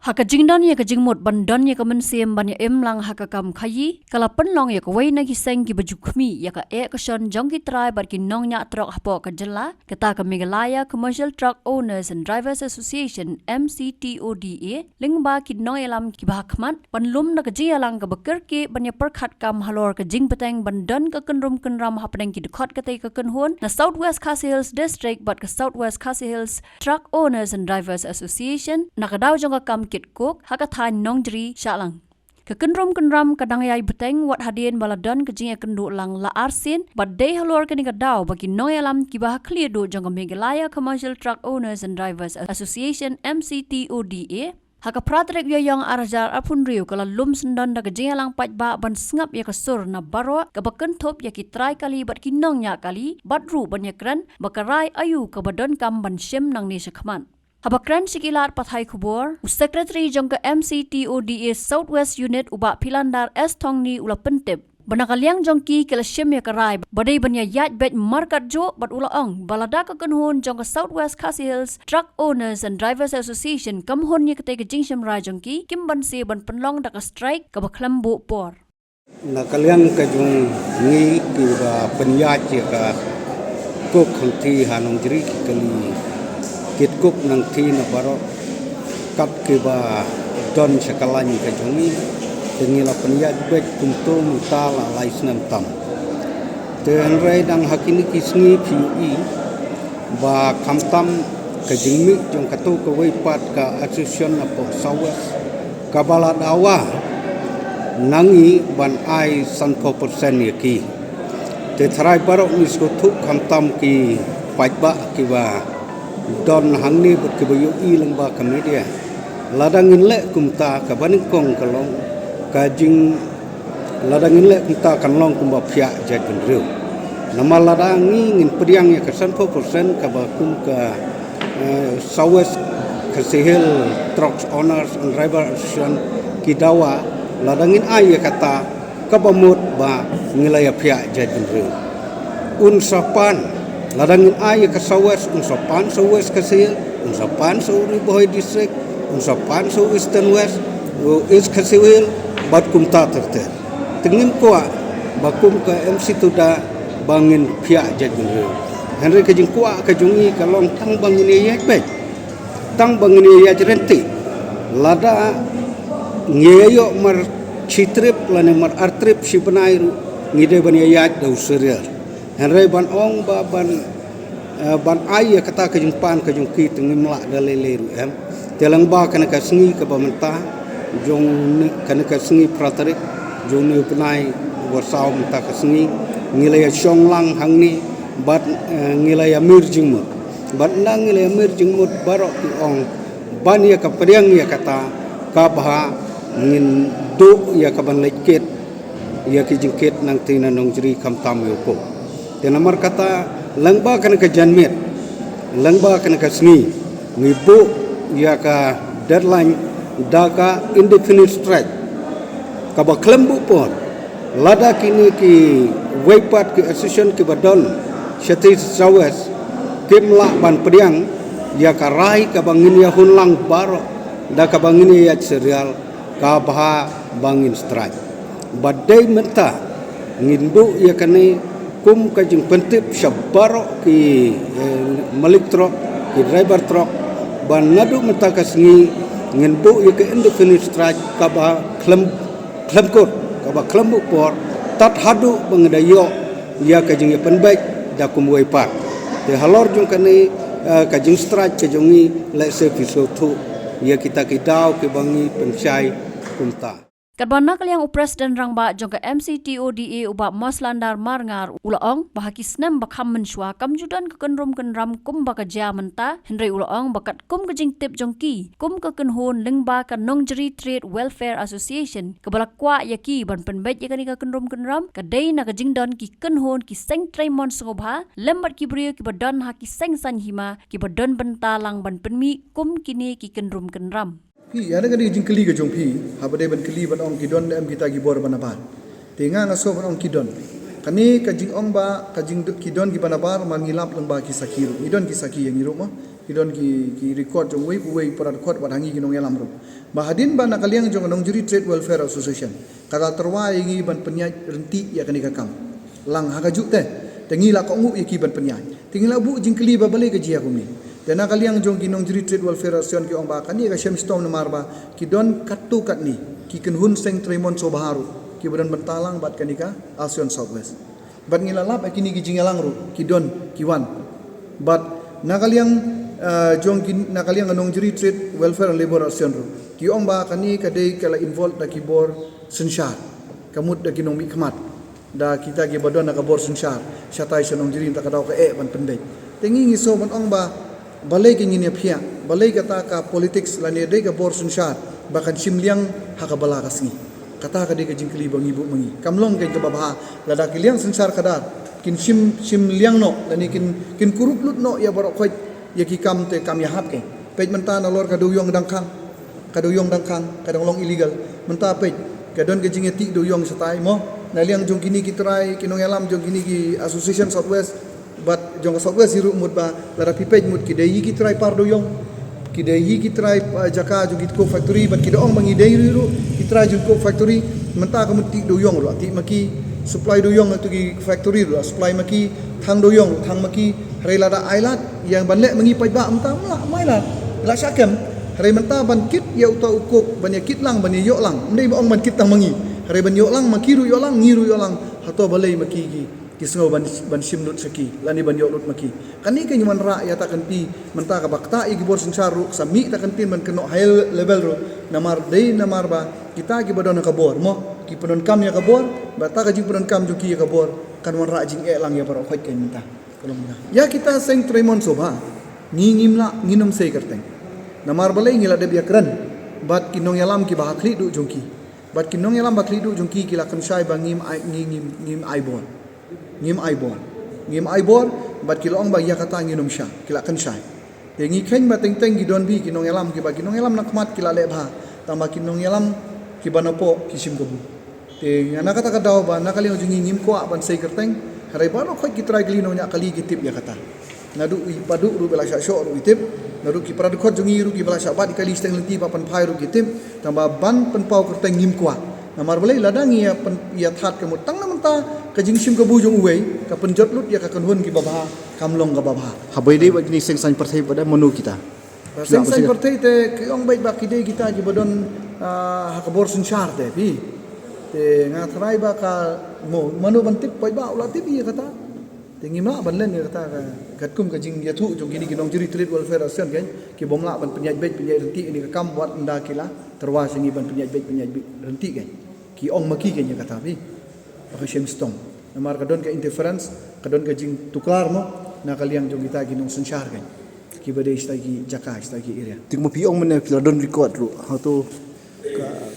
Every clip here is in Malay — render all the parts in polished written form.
Haka jingdan ya ka jingmut bandan ya ka mensiem ban ya emlang haka kam khayi kala penlong ya ka wei na ki seng ki baju khmi ya ka ka shon jong ki try bar ki nong nya trok hapo ka jela kata ka Meghalaya Commercial Truck Owners and Drivers Association MCTODA lingba ki nong elam ki bahkmat ban lum na ka jialang ka bakar ke ban ya perkhat kam halor ka jing peteng bandan ka kenrum kenram hapeng ki dekhot ka tai ka kenhon na Southwest Khasi Hills District bat ka Southwest Khasi Hills Truck Owners and Drivers Association na ka daw jong ka kam kit kok haka than nong jri shalang kekenrom kenram kadang yai beteng wat hadien baladon kejing kendu lang la arsin but day halor kini kadaw bagi nong alam kibah clear do jong Meghalaya Commercial Truck Owners and Drivers Association MCTODA haka pratrek yoyong arjar apun riu kala lum sendon da kejing lang pat ba ban sngap ya kasur na baro kabaken top ya ki try kali bat kinong nya kali batru banyakran bakarai ayu kabadon kam ban shem nang ni sakman Habakran sikilat pathai kubor, Secretary jongka MCTODA Southwest Unit uba Pilandar S Tongni ula pentip. Banakaliang jongki kala shem ya karai, badai banya yat bet markat jo bat ula ong, balada ka kenhon jongka Southwest Khasi Hills Truck Owners and Drivers Association kamhon ni kate ka jingshem rai jongki, kim ban se ban penlong daka strike ka baklam bo por. Nakaliang ka jong ngi ki ba penyat ya ka kok khangti hanong jri kali kit kuk nang thi na baro kat ke ba don sekalani ka jongi tengila penyat bet kunto muta la laisnam tam ten rai dang hakini kisni pui ba kamtam ka jingmi jong katu ka wei pat ka association apo sawes kabala dawa nangi ban ai san 4% ye ki te thrai baro ni sko thu kamtam ki pajba ki ba don hangni but ke bayu I lengba kamedia ladangin le kumta ka baning kong kalong ka jing ladangin le kumta kanlong kumba phya jagun riu nama ladangi ngin priang ya kasan 4% ka ba kum ka Southwest Khasi Hills Truck Owners and Driver Association kidawa ladangin ai ya kata ka bamut ba ngilaya phya jagun riu unsapan ladangin ay ka Southwest unsapan Southwest Khasi unsapan Sauri Bohai District unsapan Sau Eastern West East Khasi bat kumta terter tingin ko bakum ka MC tuda bangin pia jadun Henry ka jing ko ka jungi ka long tang bangin ya bet tang bangin ya jerenti lada ngeyo mar chitrip lane mar artrip sibanai ngide ban ya dau serial Henry ban ong ba ban ai kata ka jumpan ka jungki tengim la daleleru telang ba kana ka sngi ka bamenta jong kana ka sngi pratarik jong ni upnai warsaw menta ka sngi ngilaya shonglang hangni bat ngilaya mirjingmut bat nang ngilaya mirjingmut barok ti ong ban ya ka priang ya kata ka bah ngin do ya ka ban leket ya ki jingket nang tina nong jri kam tam yoko tenamar kata langba kana ka janmet langba kana ka sni ngibu ya ka deadline daka indefinite strike ka ba klembu pon lada kini ki weipat ki association ki badon shati sawes kimla ban priang ya ka rai ka bangin ya hunlang baro da ka bangin ya serial ka bah bangin strike badai menta ngindu ya kani kum ka jing pentip syabaro ki malik truk ki driver truk ban ngadu menta ka sngi ngendu ya ke indefinite strike ka ba klem kot ka ba klem por tat hadu bangdayo ya ka jing penbaik da kum wei pat te halor jung kani ka jing strike ka jungi le se piso thu ya kita kidau ke bangi penchai kumta Kadbana kaliang Presiden rangba jongka MCTODA uba Maslandar Marngar ulaong bahaki snem bakham menshwa kamjudan kekenrum kenram kum baka jamenta Henry ulaong bakat kum kejing tip jongki kum kekenhon lengba ka Nongjeri Trade Welfare Association kebalakwa yaki ban penbet yakani ka kenrum kenram kadai na kejing don ki kenhon ki seng Traymon sengobha lembat ki brio ki badon haki seng sanhima ki badon bentalang ban penmi kum kini ki kenrum kenram Pi ada kan jing keli ke jong pi habade ban keli ban ong kidon em kita gibor ban abat tenga ngaso ban ong kidon Kani kajing ong ba kajing kidon ki banabar mangilap lang ba ki sakiru. Idon ki saki yang iru mo. Kidon ki record jong wei para record wadangi kinong yalam ro. Bahadin ba nakaliang jong nong juri Trade Welfare Association. Kata terwai ngi ban penyaj renti ya kani kakam. Lang hagajuk teh. Tengila ko ngu iki ban penyaj. Tingila bu jingkeli ba balai gaji aku ni. Dan nakaliang jong kinong juri Trade Welfare Association ki ong ba kani ka shem storm namar ba kidon katu kat ni. Ki kenhun seng Tremont so baharu. Ki badan bentalang bat kanika ASEAN Southwest. Bat ngilalap kini ki jingalang ru kidon kiwan. Bat nakaliang nakaliang anong juri Trade Welfare and Labor Association ru. Ki ong ba kani kadai kala involved da kibor sensyar. Kamut da kinong mikmat. Da kita ki badon nak bor sensyar. Syatai sanong juri tak kadaw ka ban pendai. Tengi ngiso ban ong ba balai ki ngini pia. Balai kata ka politics lani dai ka bor sensyar. Bahkan simliang hakabala kasngi. Kata ka di ka jingkeli bang ibu mangi kamlong kay kababaha lada kiliang sensar kadar kin sim liang no lani kin kurup lut no ya barok khoy ya ki kam te kam ya hap ke pej menta na lor ka duyong dangkang kadang long illegal menta pej kadon ka jingeti duyong satai mo na liang jong kini ki try kinong yalam jong kini ki Association Southwest but jong Southwest hiru mud ba lada pipej mud ki dei ki try par duyong kidai kitrai jaka jugit ko factory bat kidong mangi dai ru kitrai jugit ko factory menta ka muti doyong ru ati maki supply doyong tu ki factory ru supply maki thang doyong thang maki rela da ailat yang banlek mangi pajba menta mala mailat la syakam hare menta ban kit ya uta ukuk ban kit lang ban yok lang ndai ba ong ban kit tang mangi hare ban yok lang maki ru yok lang ngiru yok lang hato balai maki ki kisngo ban simnut saki lani ban yolot maki kani ke nyuman ra ya takkan pi menta ka bakta i gibor sensaru sami takkan tin man keno high level ro namar dei namar ba kita ki badon ka bor mo ki pedon kam ya ka bor ba ta ka jing pedon kam ju ki ya ka bor kan wan ra jing e lang ya baro khoi ke menta tolong menta ya kita seng Tremont soba ngingim la nginum sei kerteng namar balai ngila de biak ran bat kinong yalam ki bahakli du jongki bat kinong yalam bakli du jongki ki la kan sai bangim ngim aibon ngim aibor bat kilo ong ba ya kata nginum sha kila kan syai te ngi khen ba teng teng gidon bi kinong yalam ki ba kinong yalam nakmat kila le bha tamba kinong yalam ki banapo kisim kabu te ngana kata kadaw ba nakali ujung ngim ko ban sei kerteng harai ba no khoi kitrai gli no nya kali gitip ya kata nadu i padu ru bela sha sho ru itip nadu ki parad khot jungi ru ki bela sha ba di kali steng lenti ba pan phai ru gitip tamba ban pen pau kerteng ngim ko namar balai ladang ya that ke mutang na menta kajing sim ke bujung uwei ka penjot lut ya ka kanhun ki babaha kamlong ka babaha habai dei bagi seng san partai pada menu kita seng san partai te ki ong baik baki dei kita ji badon hakabor sensyar te pi te ngatrai ba ka mo manu bantip pai ba ulat tip ya kata te ngimla banlen ya kata ka gatkum kajing ya thu jong kini kinong juri Trade Welfare Association kan ki bomla ban penyaj baik penyaj renti ini ka kam wat nda kila terwa sengi ban penyaj baik renti kan ki ong maki kan ya kata pi ka shem stong namar kadon ka interference kadon ka jing tukar mo na kaliang jong kita ginong sensyar kan ki badai stagi jaka stagi area tik mo piong men pila don record ru ha to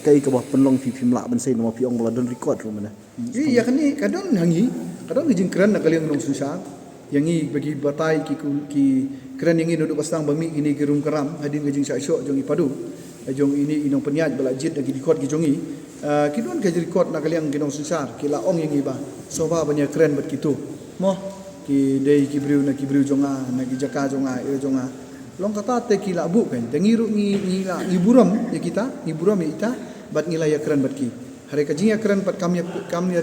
kai ka ba penlong pi mla ban sei no piong la don record ru mana ya kan ni kadon hangi kadon jing keren na kaliang ginong sensyar yang ni bagi batai ki keren yang ni duduk pastang bami ini girum keram hadin ka jing syok jong ipadu jong ini inong penyaj belajit lagi dikot ki jongi kidon ka record na kaliang ginong sensar kila ong yang iba soba banyak keren bet kitu mo ki dei ki briu jonga na ki jaka jonga ira jonga long kata te kila bu kan tengiru ngila iburam ya kita iburam ya ita bat ngila ya keren bet ki hari kajing ya keren pat kami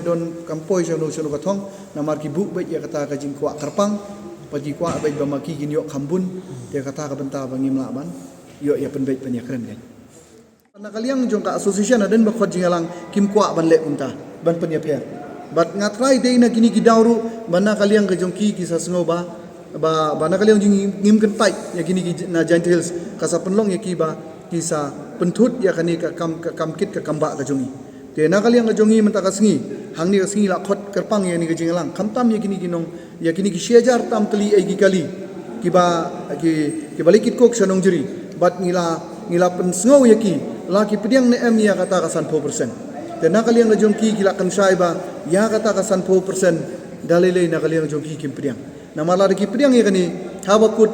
don kampoi sono katong namar ki bu bet ya kata kajing kwa karpang pagi kwa bet bamaki gin yok kambun dia kata ka benta bangim laban yok ya pen bet pen ya keren kan na kaliang jong ka association aden ba khot jingalang kim kwa ban le unta ban pen ya pher bat ngatrai dei na kini gidawru bana kaliang ka jong ki sa sngo ba na kaliang jing ngim kan tai ya kini na Giant Hills kasa penlong ya ki ba kisa pentut ya kani ka kam kit ka kamba ka jongi te na kaliang ka jongi menta ka sngi hangni ka sngi la khot kerpang ya ni ka jingalang kamtam ya kini ginong ya kini ki shejar tam tali ai ki kali ki ba ki balikit kok sanong jeri bat ngila pen sngo ya ki laki pediang ne em ya kata kasan 4%. Dan nakaliang na jongki kila kan ba ya kata kasan 4% dalile nakaliang jongki kim pediang. Na malari ki pediang ya kani habakut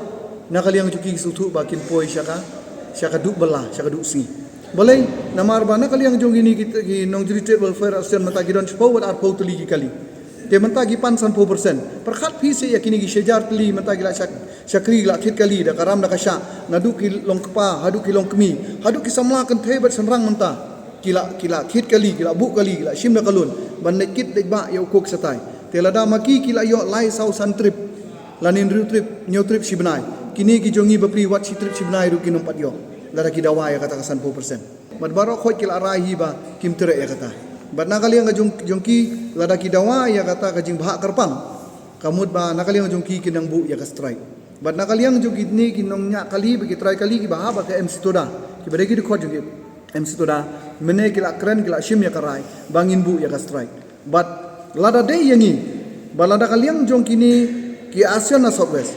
nakaliang jongki sutu bakin poi syaka duk bala syaka duk si. Boleh namar ba nakaliang jongki ni kita ki nong Trade Welfare Association mata gidon spau wat ar pau tuli ki kali. Dia mentagi pansan 10%. Perkat pisi ya kini gi sejar teli mentagi la syakri la thit kali da karam da kasya ngadu ki long kepa hadu ki long kemi hadu ki samla kan thebat senrang mentah kila thit kali kila bu kali kila shim da kalun ban nekit dek ba ya ukuk satai telada maki kila yo lai sau san trip lanin ru trip nyo trip sibnai kini ki jongi bapri wat si trip sibnai ru ki nompat yo lara ki dawa ya kata kasan 10%. Mat baro khoi kila rahi ba kim tere ya kata bat nakaliang ka jongki lada ki dawa ya kata ka jing bahak kerpang kamut ba nakaliang jongki kinang bu ya ka strike bat nakaliang jongki ni kinong nya kali bagi try kali ki bahaba ka MC Toda ki badagi di khot jongki MC Toda mene kila kren kila shim ya karai bangin bu ya ka strike bat lada day yangi balada kaliang jongki ni ki ASEAN na Southwest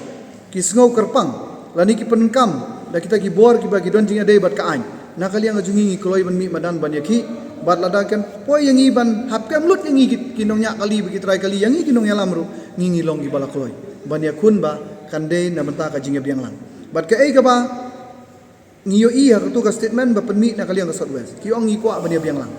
ki sngau kerpang lani ki penkam da kita ki bor ki bagi don jing ade bat ka ain nakaliang jongi kloi ban mi madan ban yaki bat ladakan poi yang iban hapkam lut yang kinong nya kali bagi try kali yang kinong ya lamru ngingi long ibala kloi ban yakun ba kande na menta ka jinga biang lang bat ka ka ba ngiyo iya tu ka statement ba penmi na kali yang ka Southwest ki ong ngikwa ban ya biang lang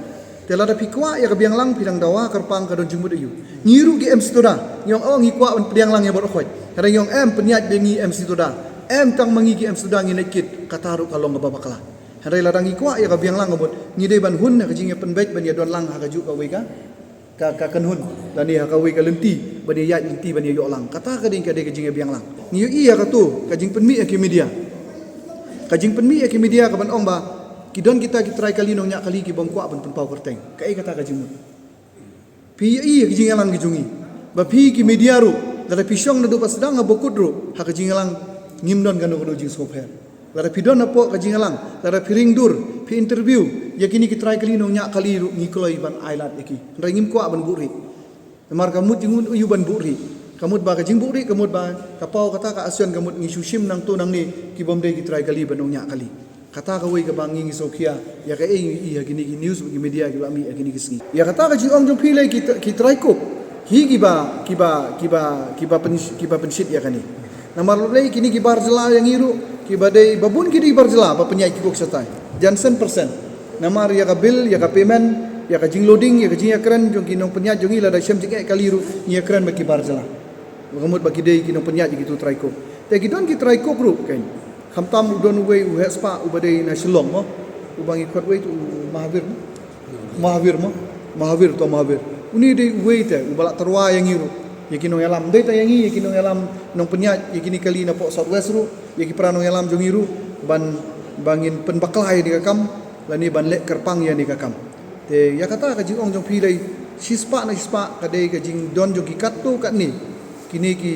telada pikwa ya ka biang lang pidang dawa kerpang ka don jumud ayu ngiru ki MC Toda nyong ong ngikwa ban biang lang ya bor khoi kada nyong penyat bengi MC Toda tang mangi ki MC Toda nginekit kataru kalong ba bakala Hari ladang ikwa ya kabiang lang ngabot ngide ban hun na kajing penbait ban ya don lang ha kaju ka we ka kan hun dan ya ka we ka lenti ban ya lenti ban ya yo lang kata ka ding ka de kajing biang lang ngiyo iya ka tu kajing penmi ya ki media ka ban ong ba kidon kita ki try kali nong nya kali ki bong kwa ban penpau kerteng ka kata kajing mut pi iya kajing lang kijungi ba pi ki media ru da pisong na do pas sedang ngabokut ru ha kajing lang ngimdon kan do jing sofer lara pidon apo kajing lang lara piring dur pi interview yakini ki try kali nong nya kali ru ngikloi ban ailat iki rangim ko ban buri mar kamut jingun uyu ban buri kamut ba kajing buri kamut ba kapau kata ka ASEAN kamut ngi sushim nang tu nang ni ki bomde ki try kali ban nong nya kali kata ka we ka bangi ngi sokia ya ka i yakini ki news ki media ki ami yakini ki singi ya kata ka jing jong pile ki try ko hi kiba pensit ya kani namar lei kini ki barjela yang iru ki badai babun kini barjela ba penyai ki kok satai Jansen persen namar ya ka bill ya ka payment ya ka jing loading ya ka jing akran jong kinong penyai jongi la da syam jing kali ru ni akran ba ki barjela ngamut ba ki dei kinong penyai gitu try ko te ki don ki try ko group kan khamtam udon we u spa u badai na shilong mo u bangi khot we tu mahavir uni dei we te u balak terwa yang iru yakinong yalam dei ta yangi yakinong yalam nong penyat yakini kali na po Southwest ru yaki pranong yalam jongi ru ban bangin penbaklai di kakam lani ban lek kerpang ya di kakam te ya kata ka jing ong jong pilai sispa ka dei ka jing don jogi kat tu kat ni kini ki